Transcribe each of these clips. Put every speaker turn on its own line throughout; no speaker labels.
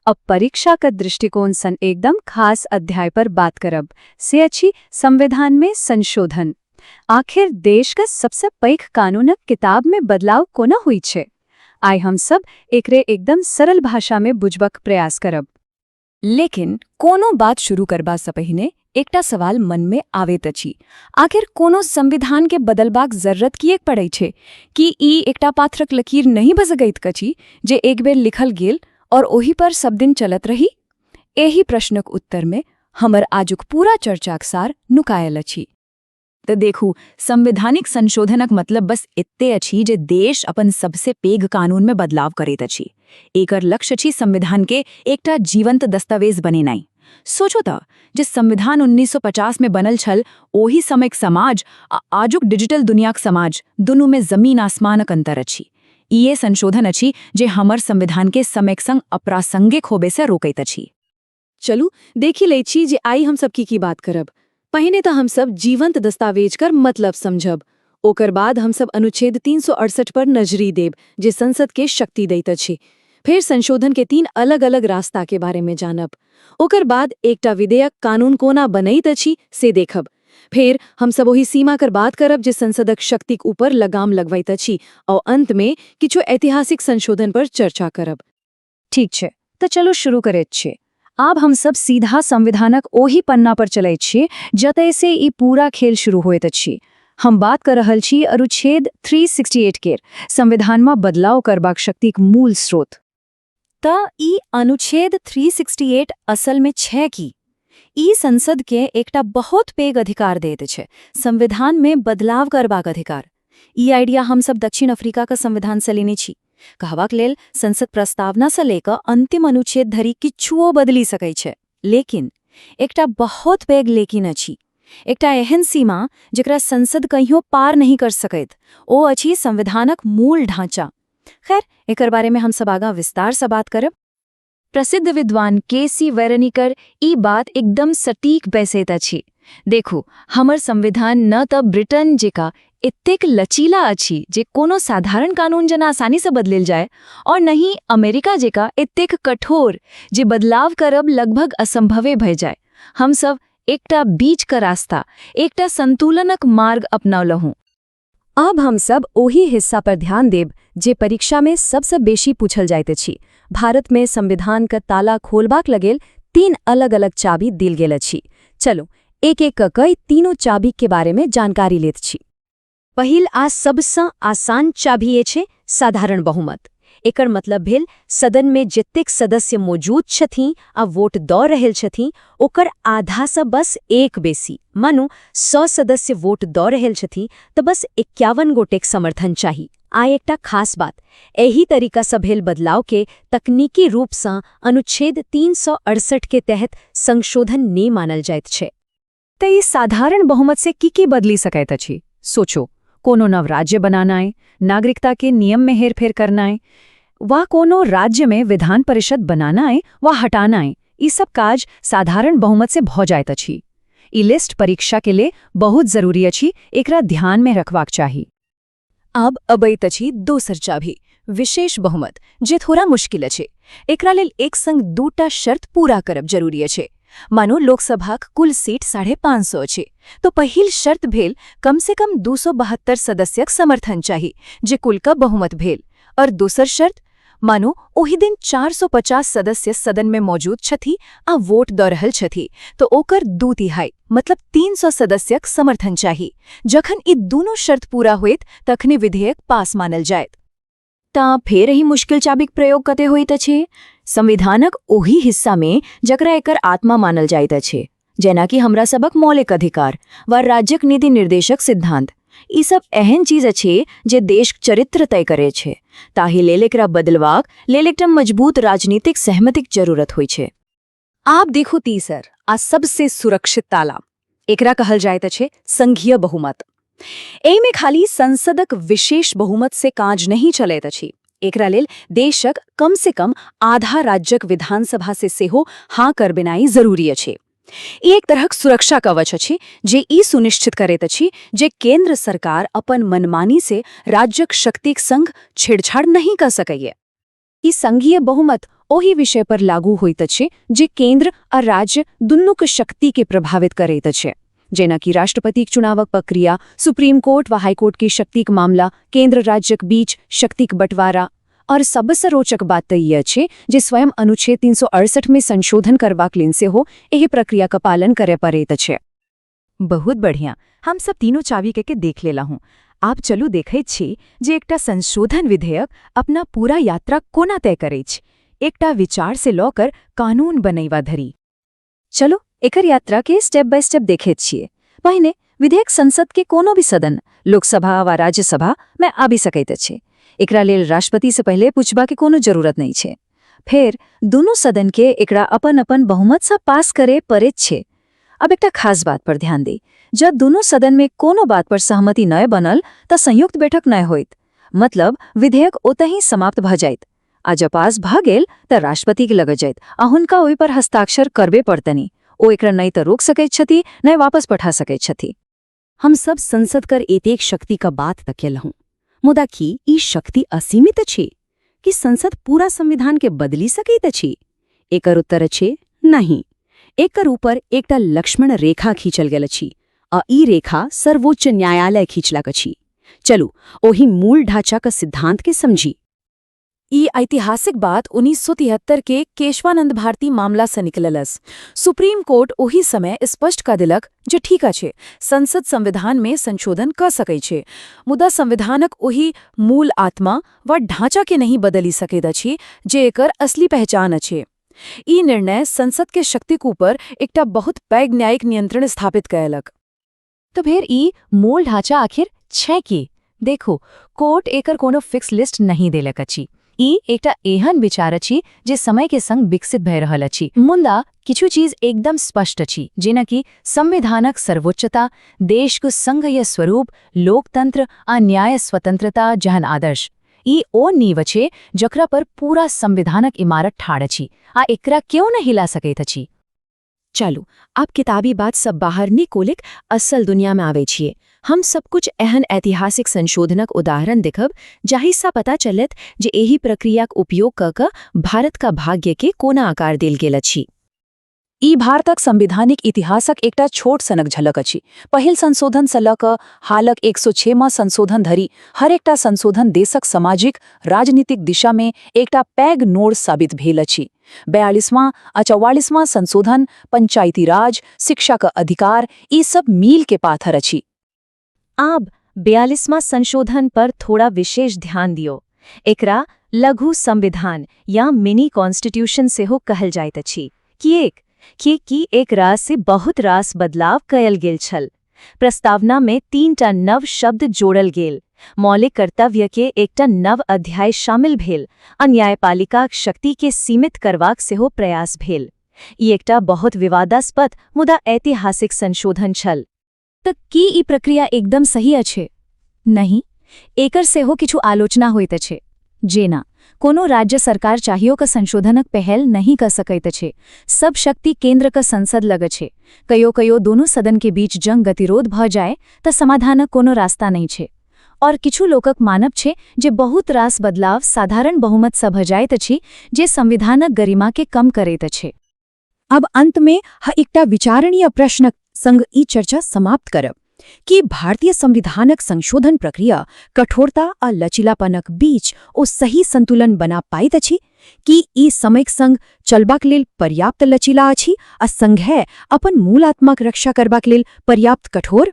अब परीक्षा का दृष्टिकोण सन एकदम खास अध्याय पर बात करब से अच्छी संविधान में संशोधन। आखिर देश का सबसे पैघ कानूनक किताब में बदलाव कोना हुई छे। आइ हम सब एकरे एकदम सरल भाषा में बुझबक प्रयास करब।
लेकिन कोनो बात शुरू करबा से पहिने एकटा सवाल मन में आवेत अछि। आखिर कोनो संविधान के बदलबाक जरूरत किएक पड़ै छै? कि ई एकटा पाथरक लकीर नहीं भ सकैत कछि जे एक बेर लिखल गेल और ओही पर सब दिन चलत रही? एही प्रश्नक उत्तर में हमर आजुक पूरा चर्चाक सार नुकायल अछि। तो देखू, संवैधानिक संशोधनक मतलब बस एते अछि जे देश अपन सबसे पैघ कानून में बदलाव करैत अछि। एकर लक्ष्य अछि संविधान के एकटा जीवंत दस्तावेज बनेनाइ। सोचो त, जे संविधान 1950 में बनल छल, ओही समयक समाज आ आजुक डिजिटल दुनियाक समाज दुनू में जमीन आसमानक अंतर अछि। ई संशोधन अछि जे हमर संविधान के समयक संग अप्रासंगिक होबे से रोकैत अछि।
चलू देखी लै छी जे आई हम सब की बात करब। पहिने तो हम सब जीवंत दस्तावेज कर मतलब समझब। ओकर बाद हम सब अनुच्छेद 368 पर नजरी देब जे संसद के शक्ति दैत अछि। फिर संशोधन के 3 अलग अलग रास्ता के बारे में जानब। ओकर बाद एकटा विधेयक कानून कोना बनैत अछि से देखब। फिर हम सब वही सीमा कर बात करब जे संसदक शक्तिक ऊपर लगाम लगवैत अछि और अंत में किछु ऐतिहासिक संशोधन पर चर्चा करब।
ठीक छे, तो चलो शुरू करैत छी। आब हम सब सीधा संविधानक ओही पन्ना पर चलै छी जतय से ई पूरा खेल शुरू होइत अछि। हम बात कर रहल छी अनुच्छेद 368 केर, संविधान में बदलाव करबाक शक्तिक मूल स्रोत।
त ई अनुच्छेद 368 असल में छै की? ई संसद के एकटा बहुत पैघ अधिकार दैत छै, संविधान में बदलाव करबाक अधिकार। ई आइडिया हम सब दक्षिण अफ्रीका का संविधान से लेने छी। कहबाक लेल संसद प्रस्तावना से लेकर अंतिम अनुच्छेद धरि किछुओ बदली सकै छै। लेकिन एकटा बहुत पैघ लेकिन अछि। एकटा एहन सीमा जेकरा संसद कहियो पार नहीं कर सकैत, ओ अछि संविधानक मूल ढांचा। खैर, एकर बारे में हम सब आगा विस्तार से बात करब।
प्रसिद्ध विद्वान के.सी. वेरनिकर ई बात एकदम सटीक बैसैत अछि। देखू, हमर संविधान न त ब्रिटेन जेका एतेक लचीला अछि जे कोनो साधारण कानून जना आसानी से बदलिल जाय, और नहीं अमेरिका जेका एतेक कठोर जे बदलाव करब लगभग असंभवे भय जाय। हम सब एकटा बीच का रास्ता, एकटा संतुलनक मार्ग अपनौलहुँ।
अब हम सब ओही हिस्सा पर ध्यान देब जे परीक्षा में सबसे बेशी पूछल जाइत अछि। भारत में संविधान का ताला खोलबाक लगेल 3 अलग अलग चाबी दिल गेल अछि। चलो एक एक कई तीनों चाबी के बारे में जानकारी लेत छी। पहिल आ सबसँ आसान चाबी छै साधारण बहुमत। एकर मतलब भेल सदन में जतेक सदस्य मौजूद छथिन आ वोट दऽ रहल छथिन ओकर आधा से बस एक बेसी। मानू 100 सदस्य वोट दऽ रहल छथिन तो बस 51 गोटेक समर्थन चाही। आ एकटा खास बात, एही तरीका से भेल बदलाव के तकनीकी रूप से अनुच्छेद 368 के तहत संशोधन नहीं मानल जाइत छै।
तो ई साधारण बहुमत से की बदली सकैत अछि? सोचो, कोनो नव राज्य बनानाय, नागरिकता के नियम में हेरफेर करनाय, वा कोनो राज्य में विधान परिषद बनानाय वा हटानाय, ई सब काज साधारण बहुमत से भ जाइत अछि। ई लिस्ट परीक्षा के लिए बहुत जरूरी अछि, एकरा ध्यान में रखबाक चाही।
अब अबैत अछि दोसर चाबी, विशेष बहुमत, जे थोड़ा मुश्किल अछि। एकरा लेल एक संग 2टा शर्त पूरा करब जरूरी अछि। मानो लोकसभाक कुल सीट 550 अछि, तो पहिल शर्त भेल कम से कम 272 सदस्यक समर्थन चाही, जे कुल का बहुमत भेल। और दोसर शर्त, मानो ओही दिन 450 सदस्य सदन में मौजूद छथि आ वोट दऽ रहल छथि, तो ओकर 2/3 मतलब 300 सदस्यक समर्थन चाही। जखन ई दोनों शर्त पूरा होइत तखने विधेयक पास मानल जायत।
ता फेर ही मुश्किल चाबिक प्रयोग कते होइत अछि? संविधानक ओही हिस्सा में जकरा एकर आत्मा मानल जाइत अछि, जेना कि हमरा सबक मौलिक अधिकार व राज्यक नीति निर्देशक सिद्धांत। ई सब एहन चीज अछि जे देश चरित्र तय करे छै। ताहि लेल एकरा बदलवाक लेल एकटा मजबूत राजनीतिक सहमतिक जरूरत होइ छै।
आप देखो तीसर आ सबसे सुरक्षित ताला, एकरा कहल जाइत अछि संघीय बहुमत। एहि में खाली संसदक विशेष बहुमत से काज नहीं चलैत अछि। एकरा लेल देशक कम से कम आधा राज्यक विधानसभा से सेहो हाँ करबेनाई जरूरी अछि। ई एक तरहक सुरक्षा कवच अछि जे ई सुनिश्चित करैत अछि जे केंद्र सरकार अपन मनमानी से राज्यक शक्तिक संग छेड़छाड़ नहीं कर सकैए। ई संघीय बहुमत
ओही विषय पर लागू होइत अछि जे केंद्र आ राज्य दुनूक शक्ति के प्रभावित करैत अछि। जेना कि राष्ट्रपतिक चुनावक प्रक्रिया, सुप्रीम कोर्ट व हाईकोर्ट की शक्तिक मामला, केंद्र राज्यक बीच शक्तिक बंटवारा। और सबसँ रोचक बात तऽ ई अछि जे स्वयं अनुच्छेद 368 में संशोधन करबाक लेल सेहो एहि प्रक्रिया का पालन करय पड़ैत अछि।
बहुत बढ़िया, हम सब तीनों चावी के देख लेला हूँ। आप चलू देखैत छी जे एकटा संशोधन विधेयक अपना पूरा यात्रा कोना तय करैत छै, एकटा विचार से लऽ कर कानून बनैवा धरि।
चलो एकर यात्रा के स्टेप बाय स्टेप देखैत छियै। पहिने विधेयक संसद के कोनो भी सदन, लोकसभा वा राज्यसभा में आबि सकैत अछि। एकरा लेल राष्ट्रपति से पहले पूछबा के कोनो जरूरत नहीं छै। फिर दोनों सदन के एकरा अपन अपन बहुमत से पास करे पड़ैत छै। अब एकटा खास बात पर ध्यान दी, जब दोनों सदन में कोनो बात पर सहमति नय बनल त संयुक्त बैठक नय होइत, मतलब विधेयक ओतहि समाप्त भ जाइत। आ जब पास भ गेल त राष्ट्रपति के लग जाइत आ हुनका ओहि पर हस्ताक्षर करबे पड़तनि। ओ एकरा नय त रोक सकैत छथि, नय वापस पठा सकैत छथि।
हम सब संसद कर एतेक शक्ति का बात तक केलहुँ, मुदा की ई शक्ति असीमित अछि कि संसद पूरा संविधान के बदली सकैत अछि? एकर उत्तर अछि नहीं। एकर ऊपर एकटा लक्ष्मण रेखा खींचल गेल अछि आ ई रेखा सर्वोच्च न्यायालय खींचलक अछि। चलू ओही मूल ढांचा का सिद्धांत के समझी।
ई ऐतिहासिक बात 1973 के केशवानंद भारती मामला से निकललस। सुप्रीम कोर्ट ओही समय स्पष्ट कर दिलक जे ठीक अछि, संसद संविधान में संशोधन कर सकै छै, मुदा संविधानक ओही मूल आत्मा व ढांचा के नहीं बदली सकैत अछि जे एकर असली पहचान अछि। ई निर्णय संसद के शक्तिक ऊपर एकटा बहुत पैघ न्यायिक नियंत्रण स्थापित कयलक।
तो फिर ई मूल ढांचा आखिर छै की? देखो, कोर्ट एकर कोनो फिक्स लिस्ट नहीं देलक अछि। ई एकटा एहन विचार अछि जे समय के संग विकसित भय रहल अछि। मुदा किछु चीज एकदम स्पष्ट अछि, जेना कि संविधानक सर्वोच्चता, देश को संघीय स्वरूप, लोकतंत्र आ न्याय स्वतंत्रता जहन आदर्श। ई ओ नींव छै जकरा पर पूरा संविधानक इमारत ठाढ़ अछि आ एकरा क्यों न हिला सकैत अछि।
चलू आप किताबी बात सब बाहर निकोलिक असल दुनिया में आवे छिए। हम सब कुछ एहन ऐतिहासिक संशोधनक उदाहरण देखब जाहिसँ पता चलत जे एही प्रक्रियाक उपयोग क क भारत का भाग्य के कोना आकार देल गेल अछि।
ई भारतक संवैधानिक इतिहासक एकटा छोट सनक झलक अछि। पहिल संशोधन सँ लऽ कऽ हालक 106वां संशोधन धरि हर एकटा संशोधन देशक सामाजिक राजनीतिक दिशा में एकटा पैघ नोड़ साबित भेल अछि। 42वां आ 44वां संशोधन पंचायती राज, शिक्षा का अधिकार, ई सब मील के पाथर अछि।
अब 42वां संशोधन पर थोड़ा विशेष ध्यान दियो। एकरा लघु संविधान या मिनी कॉन्स्टिट्यूशन सेहो कहल जाइत अछि। किएकि एकरा से बहुत रास बदलाव कयल गेल छल। प्रस्तावना में 3टा नव शब्द जोड़ल गेल, मौलिक कर्तव्य के एकटा नव अध्याय शामिल भेल, आ न्यायपालिकाक शक्ति के सीमित करबाक सेहो प्रयास भेल। ई एकटा बहुत विवादास्पद मुदा ऐतिहासिक संशोधन छल।
त की ई प्रक्रिया एकदम सही अछि? नहीं, एकर सेहो किछु आलोचना होइत अछि। जेना कोनो राज्य सरकार चाहियो का संशोधनक पहल नहीं कर सकैत अछि। सब शक्ति केंद्र का संसद लग अछि। कयो दोनों सदन के बीच जंग गतिरोध भ जाए त समाधानक कोनो रास्ता नहीं छै। और किछु लोकक मानब छै जे बहुत रास बदलाव साधारण बहुमत सँ भ जाइत अछि जे संविधानक गरिमा के कम करैत अछि। अब अंत में एकटा विचारणीय प्रश्नक संग ई चर्चा समाप्त करब कि भारतीय संविधानक संशोधन प्रक्रिया कठोरता आ लचीलापनक बीच ओ सही संतुलन बना पाइत अछि कि ई समयक संग चलबाक लेल पर्याप्त लचीला अछि आ संगे अपन मूल आत्माक रक्षा करबाक लेल पर्याप्त कठोर?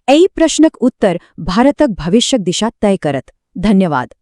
एहि प्रश्नक उत्तर भारतक भविष्यक दिशा तय करत। धन्यवाद।